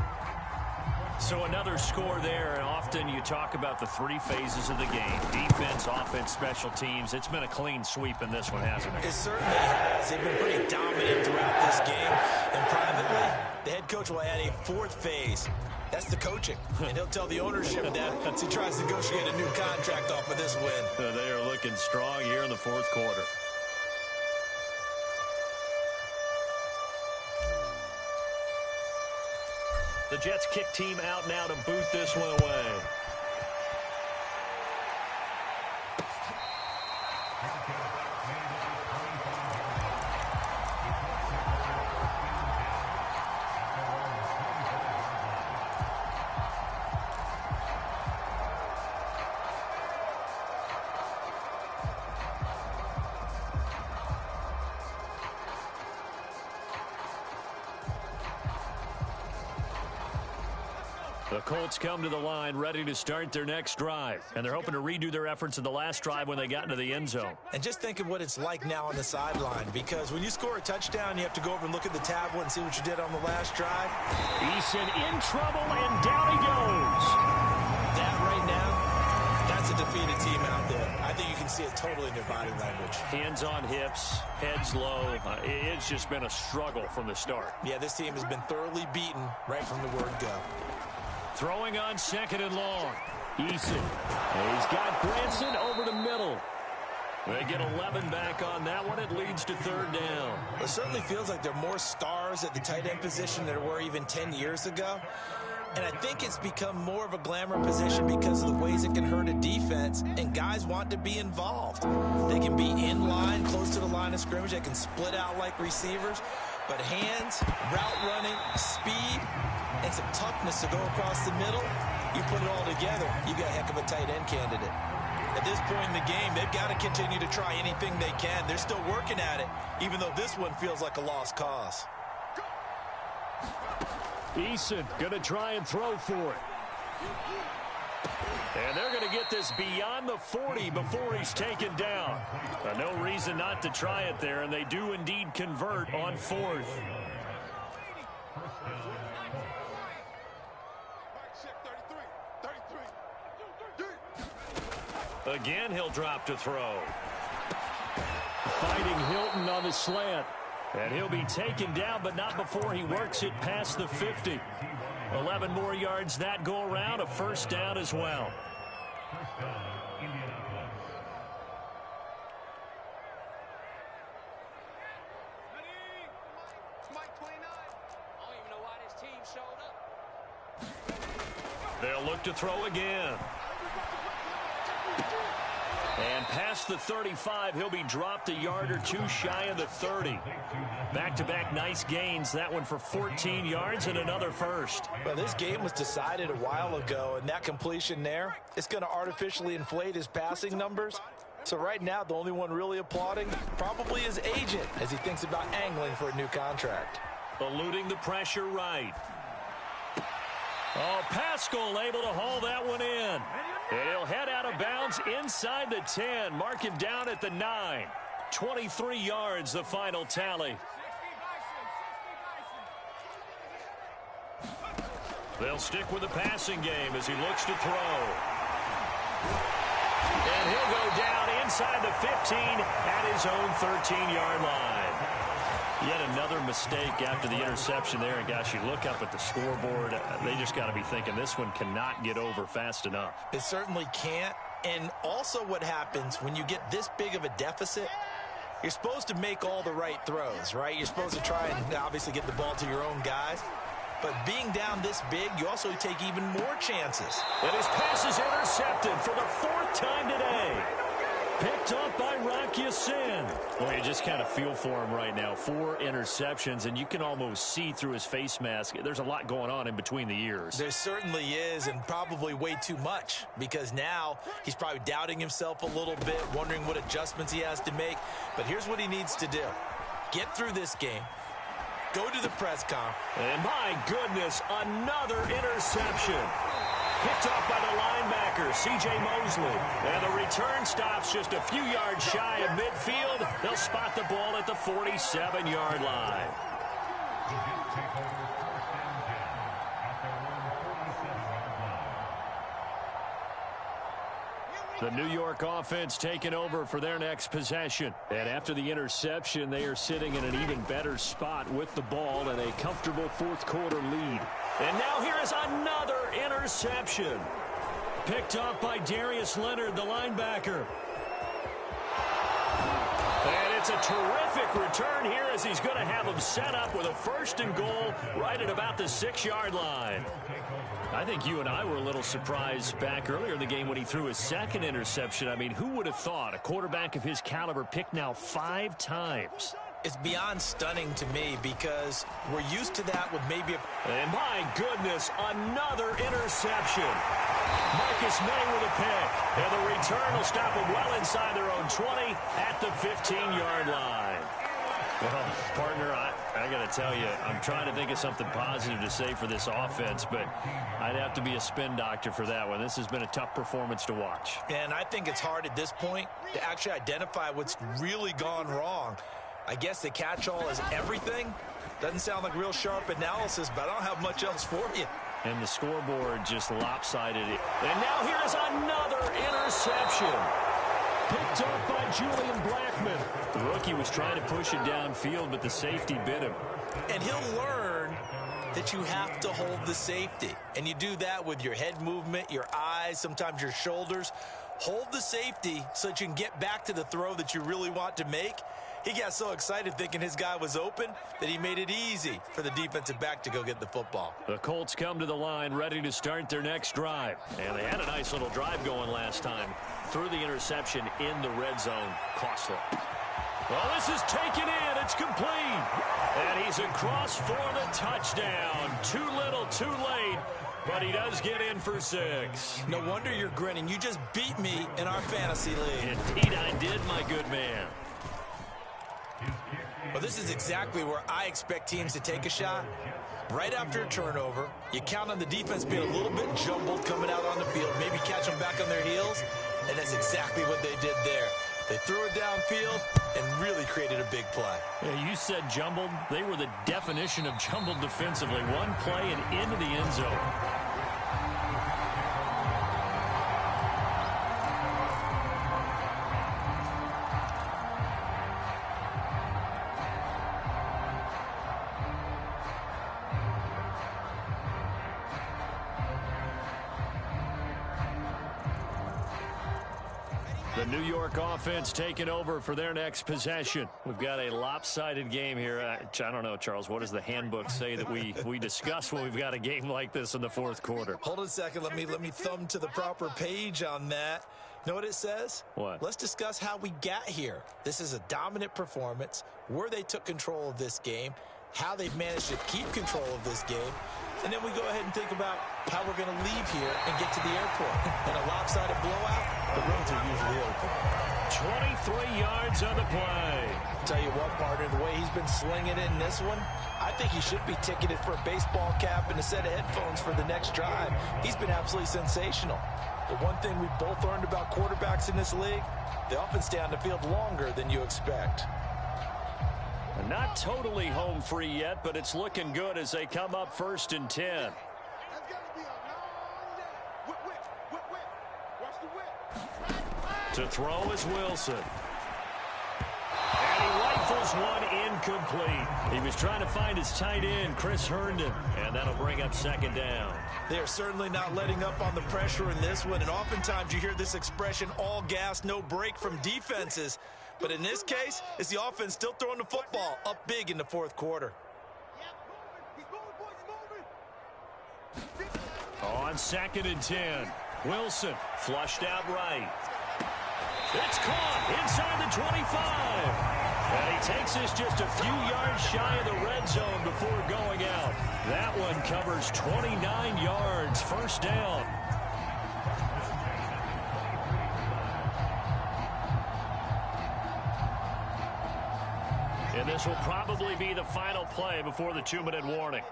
So another score there, and often you talk about the three phases of the game. Defense, offense, special teams. It's been a clean sweep in this one, hasn't it? It certainly has. They've been pretty dominant throughout this game. And privately, the head coach will add a fourth phase. That's the coaching. And he'll tell the ownership that as he tries to negotiate a new contract off of this win. They are looking strong here in the fourth quarter. The Jets kick team out now to boot this one away. The Colts come to the line ready to start their next drive. And they're hoping to redo their efforts in the last drive when they got into the end zone. And just think of what it's like now on the sideline, because when you score a touchdown, you have to go over and look at the tablet and see what you did on the last drive. Eason in trouble, and down he goes. That right now, that's a defeated team out there. I think you can see it totally in their body language. Hands on hips, heads low. It's just been a struggle from the start. Yeah, this team has been thoroughly beaten right from the word go. Throwing on second and long. Eason. He's got Granson over the middle. They get 11 back on that one. It leads to third down. It certainly feels like there are more stars at the tight end position than there were even 10 years ago. And I think it's become more of a glamour position because of the ways it can hurt a defense, and guys want to be involved. They can be in line, close to the line of scrimmage. They can split out like receivers. But hands, route running, speed, and some toughness to go across the middle, you put it all together, you got a heck of a tight end candidate. At this point in the game, they've got to continue to try anything they can. They're still working at it, even though this one feels like a lost cause. Eason going to try and throw for it. And they're going to get this beyond the 40 before he's taken down. No reason not to try it there, and they do indeed convert on 4th. Again, he'll drop to throw. Fighting Hilton on the slant. And he'll be taken down, but not before he works it past the 50. 11 more yards that go around, a first down as well. They'll look to throw again. And past the 35, he'll be dropped a yard or two shy of the 30. Back-to-back nice gains. That one for 14 yards and another first. Well, this game was decided a while ago, and that completion there, it's going to artificially inflate his passing numbers. So right now, the only one really applauding probably his agent as he thinks about angling for a new contract. Eluding the pressure right. Oh, Pascal able to haul that one in. And he'll head out of bounds inside the 10. Mark him down at the 9. 23 yards, the final tally. They'll stick with the passing game as he looks to throw. And he'll go down inside the 15 at his own 13-yard line. Yet another mistake after the interception there. And, gosh, you look up at the scoreboard, they just got to be thinking this one cannot get over fast enough. It certainly can't. And also what happens when you get this big of a deficit, you're supposed to make all the right throws, right? You're supposed to try and obviously get the ball to your own guys. But being down this big, you also take even more chances. And his pass is intercepted for the 4th time today. Picked up by Youngza18's. Well, you just kind of feel for him right now. 4 interceptions, and you can almost see through his face mask. There's a lot going on in between the ears. There certainly is, and probably way too much, because now he's probably doubting himself a little bit, wondering what adjustments he has to make. But here's what he needs to do. Get through this game. Go to the press conference. And my goodness, another interception. Picked off by the linebacker, C.J. Mosley. And the return stops just a few yards shy of midfield. They'll spot the ball at the 47-yard line. The New York offense taking over for their next possession. And after the interception, they are sitting in an even better spot with the ball and a comfortable 4th quarter lead. And now here is another interception. Picked up by Darius Leonard, the linebacker. And it's a terrific return here as he's going to have them set up with a 1st and goal right at about the 6-yard line. I think you and I were a little surprised back earlier in the game when he threw his 2nd interception. I mean, who would have thought a quarterback of his caliber picked now 5 times? It's beyond stunning to me because we're used to that with maybe a... And my goodness, another interception. Marcus May with a pick. And the return will stop them well inside their own 20 at the 15-yard line. Well, partner, I got to tell you, I'm trying to think of something positive to say for this offense, but I'd have to be a spin doctor for that one. This has been a tough performance to watch. And I think it's hard at this point to actually identify what's really gone wrong. I guess the catch-all is everything. Doesn't sound like real sharp analysis, but I don't have much else for you. And the scoreboard just lopsided it. And now here is another interception. Picked up by Julian Blackman. The rookie was trying to push it downfield, but the safety bit him. And he'll learn that you have to hold the safety. And you do that with your head movement, your eyes, sometimes your shoulders. Hold the safety so that you can get back to the throw that you really want to make. He got so excited thinking his guy was open that he made it easy for the defensive back to go get the football. The Colts come to the line ready to start their next drive. And they had a nice little drive going last time. Threw the interception in the red zone. Costly. Well, this is taken in. It's complete. And he's across for the touchdown. Too little, too late. but he does get in for 6. No wonder you're grinning. You just beat me in our fantasy league. Indeed I did, my good man. Well, this is exactly where I expect teams to take a shot. Right after a turnover, you count on the defense being a little bit jumbled coming out on the field, maybe catch them back on their heels, and that's exactly what they did there. They threw it downfield and really created a big play. Yeah, you said jumbled. They were the definition of jumbled defensively. One play and into the end zone. The New York offense taking over for their next possession. We've got a lopsided game here. I don't know, Charles, what does the handbook say that we discuss when we've got a game like this in the fourth quarter? Hold on a second. Let me thumb to the proper page on that. Know what it says? What? Let's discuss how we got here. This is a dominant performance, where they took control of this game, how they've managed to keep control of this game, and then we go ahead and think about how we're going to leave here and get to the airport. In a lopsided blowout, the roads are usually open. 23 yards on the play. Tell you what, partner, the way he's been slinging it in this one, I think he should be ticketed for a baseball cap and a set of headphones for the next drive. He's been absolutely sensational. The one thing we both learned about quarterbacks in this league, they often stay on the field longer than you expect. Not totally home free yet, but it's looking good as they come up 1st and 10. To throw is Wilson. And he rifles one incomplete. He was trying to find his tight end, Chris Herndon, and that'll bring up 2nd down. They are certainly not letting up on the pressure in this one, and oftentimes you hear this expression, all gas, no break from defenses. But in this case, it's the offense still throwing the football up big in the fourth quarter. On 2nd and 10, Wilson flushed out right. It's caught inside the 25. And he takes this just a few yards shy of the red zone before going out. That one covers 29 yards, 1st down. And this will probably be the final play before the 2-minute warning.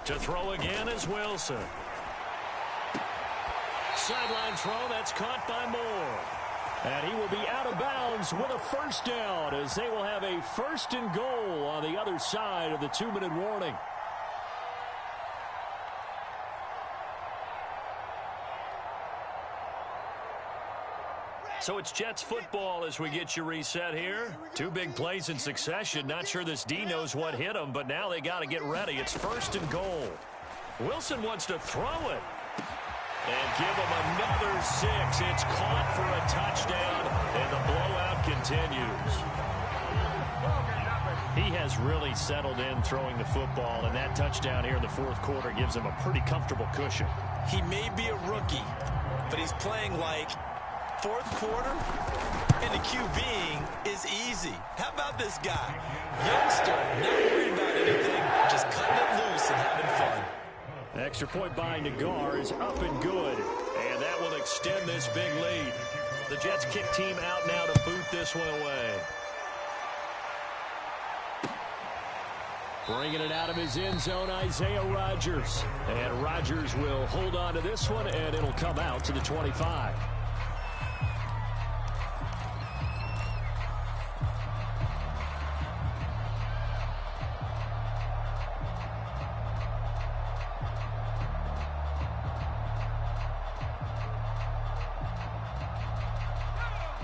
To throw again is Wilson. Sideline throw, that's caught by Moore. And he will be out of bounds with a 1st down as they will have a 1st and goal on the other side of the 2-minute warning. So it's Jets football as we get you reset here. 2 big plays in succession. Not sure this D knows what hit him, but now they got to get ready. It's 1st and goal. Wilson wants to throw it. And give him another 6. It's caught for a touchdown, and the blowout continues. He has really settled in throwing the football, and that touchdown here in the fourth quarter gives him a pretty comfortable cushion. He may be a rookie, but he's playing like fourth quarter, and the QBing is easy. How about this guy? Youngster, not worried about anything, just cutting it loose and having fun. Extra point by Nagar is up and good, and that will extend this big lead. The Jets kick team out now to boot this one away. Bringing it out of his end zone, Isaiah Rodgers. And Rodgers will hold on to this one, and it'll come out to the 25.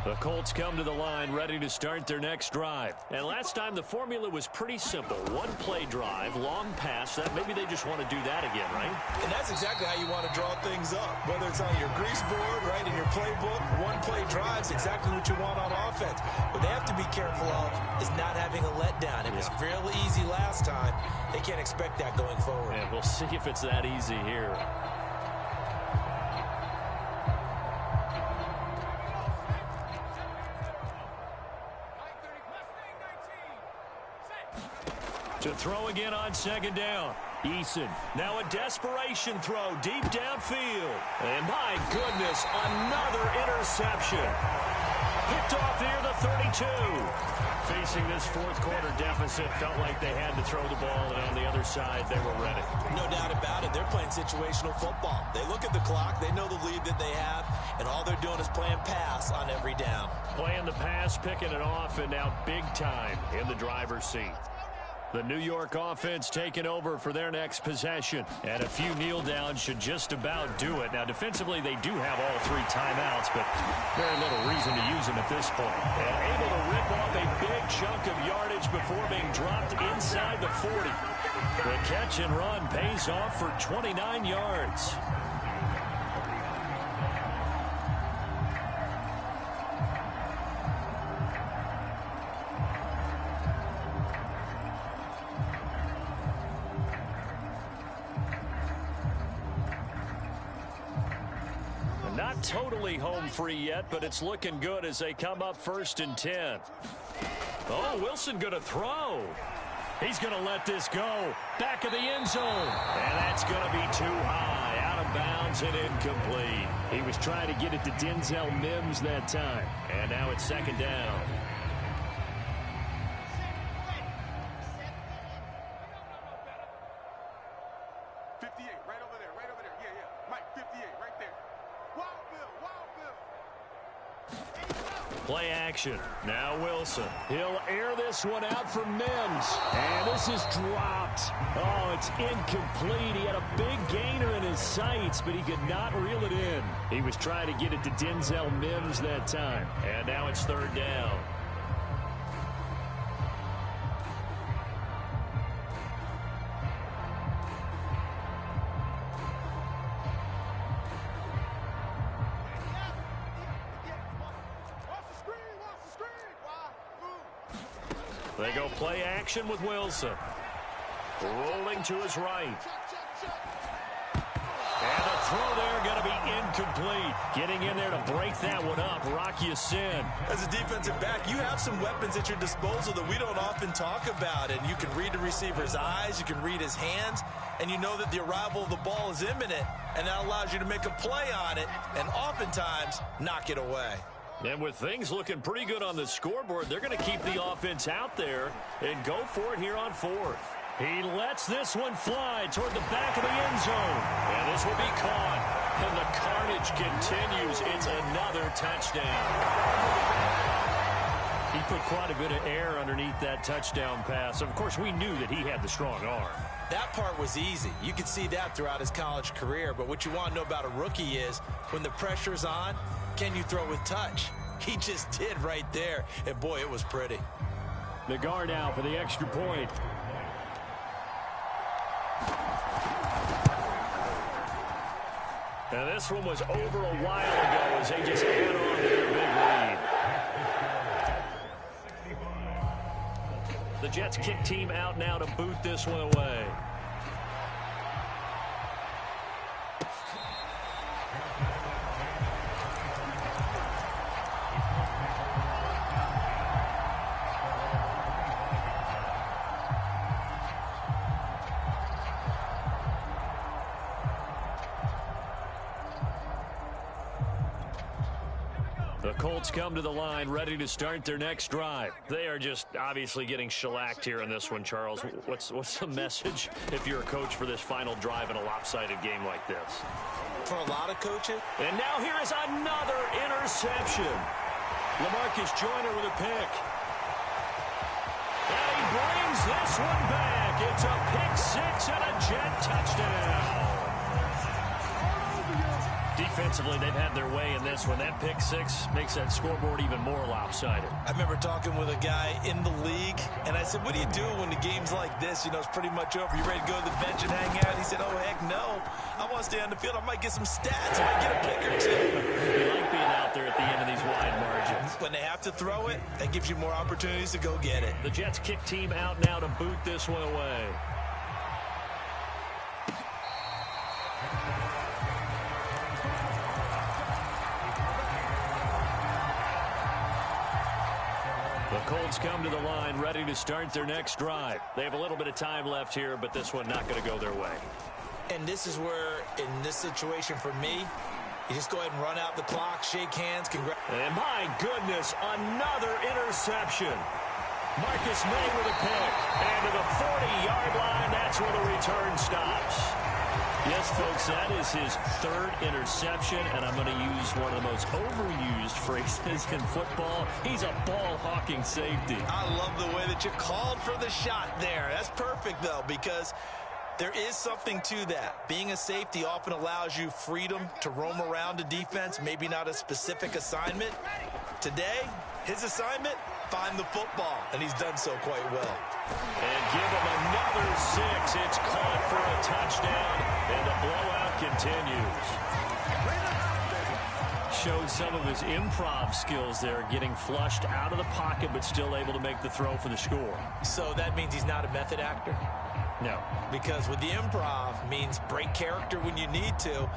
The Colts come to the line ready to start their next drive. And last time the formula was pretty simple. 1-play drive, long pass. That maybe they just want to do that again, right? And that's exactly how you want to draw things up. Whether it's on your grease board, right, in your playbook, 1-play drive's exactly what you want on offense. What they have to be careful of is not having a letdown. It was real easy last time. They can't expect that going forward. And we'll see if it's that easy here. To throw again on second down. Eason, now a desperation throw deep downfield. And my goodness, another interception. Picked off near the 32. Facing this fourth quarter deficit, felt like they had to throw the ball, and on the other side, they were ready. No doubt about it. They're playing situational football. They look at the clock, they know the lead that they have, and all they're doing is playing pass on every down. Playing the pass, picking it off, and now big time in the driver's seat. The New York offense taking over for their next possession. And a few kneel downs should just about do it. Now, defensively, they do have all 3 timeouts, but very little reason to use them at this point. And able to rip off a big chunk of yardage before being dropped inside the 40. The catch and run pays off for 29 yards. Not totally home free yet, but it's looking good as they come up 1st and 10. Oh, Wilson going to throw. He's going to let this go. Back of the end zone. And that's going to be too high. Out of bounds and incomplete. He was trying to get it to Denzel Mims that time. And now it's 2nd down. Play action. Now Wilson. He'll air this one out for Mims. And this is dropped. Oh, it's incomplete. He had a big gainer in his sights, but he could not reel it in. He was trying to get it to Denzel Mims that time. And now it's 3rd down. They go play action with Wilson. Rolling to his right. And the throw there going to be incomplete. Getting in there to break that one up, Rock Ya-Sin. As a defensive back, you have some weapons at your disposal that we don't often talk about. And you can read the receiver's eyes, you can read his hands, and you know that the arrival of the ball is imminent. And that allows you to make a play on it and oftentimes knock it away. And with things looking pretty good on the scoreboard, they're going to keep the offense out there and go for it here on 4th. He lets this one fly toward the back of the end zone. And this will be caught. And the carnage continues. It's another touchdown. He put quite a bit of air underneath that touchdown pass. Of course, we knew that he had the strong arm. That part was easy. You could see that throughout his college career. But what you want to know about a rookie is when the pressure's on, can you throw with touch? He just did right there. And, boy, it was pretty. The guard now for the extra point. Now, this one was over a while ago as they just add on to their big lead. The Jets kick team out now to boot this one away. The Colts come to the line ready to start their next drive. They are just obviously getting shellacked here in this one, Charles. What's the message if you're a coach for this final drive in a lopsided game like this? For a lot of coaching. And now here is another interception. LaMarcus Joyner with a pick. And he brings this one back. It's a pick six and a Jet touchdown. Defensively, they've had their way in this one. That pick six makes that scoreboard even more lopsided. I remember talking with a guy in the league, and I said, what do you do when the game's like this? You know, it's pretty much over. You ready to go to the bench and hang out? He said, oh, heck no. I want to stay on the field. I might get some stats. I might get a pick or two. You like being out there at the end of these wide margins. When they have to throw it, that gives you more opportunities to go get it. The Jets kick team out now to boot this one away. The Colts come to the line ready to start their next drive. They have a little bit of time left here, but this one not going to go their way. And this is where, in this situation for me, you just go ahead and run out the clock, shake hands, And my goodness, another interception. Marcus May with a pick. And to the 40-yard line, that's where the return stops. Yes, folks, that is his third interception, and I'm going to use one of the most overused phrases in football. He's a ball-hawking safety. I love the way that you called for the shot there. That's perfect, though, because there is something to that. Being a safety often allows you freedom to roam around a defense, maybe not a specific assignment. Today, his assignment, find the football, and he's done so quite well. And give him another 6. It's caught for a touchdown, and the blowout continues. Showed some of his improv skills there, getting flushed out of the pocket, but still able to make the throw for the score. So that means he's not a method actor? No. Because with the improv means break character when you need to.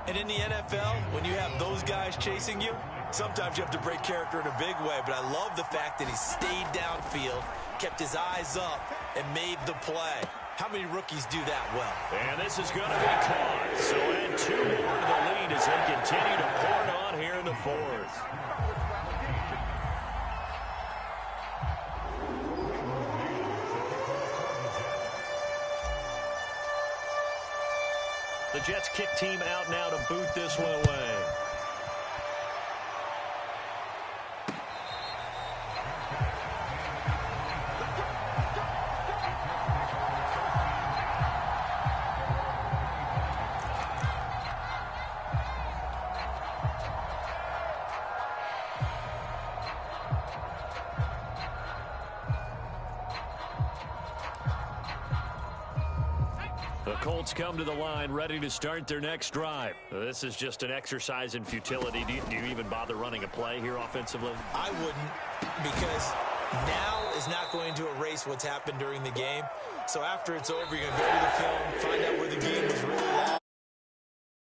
And in the NFL, when you have those guys chasing you, sometimes you have to break character in a big way. But I love the fact that he stayed downfield, kept his eyes up, and made the play. How many rookies do that well? And this is going to be caught. So add 2 more to the lead as they continue to pour it on here in the fourth. The Jets kick team out now to boot this one away. The Colts come to the line ready to start their next drive. This is just an exercise in futility. Do you even bother running a play here offensively? I wouldn't, because now is not going to erase what's happened during the game. So after it's over, you're going to go to the film, find out where the game was really lost.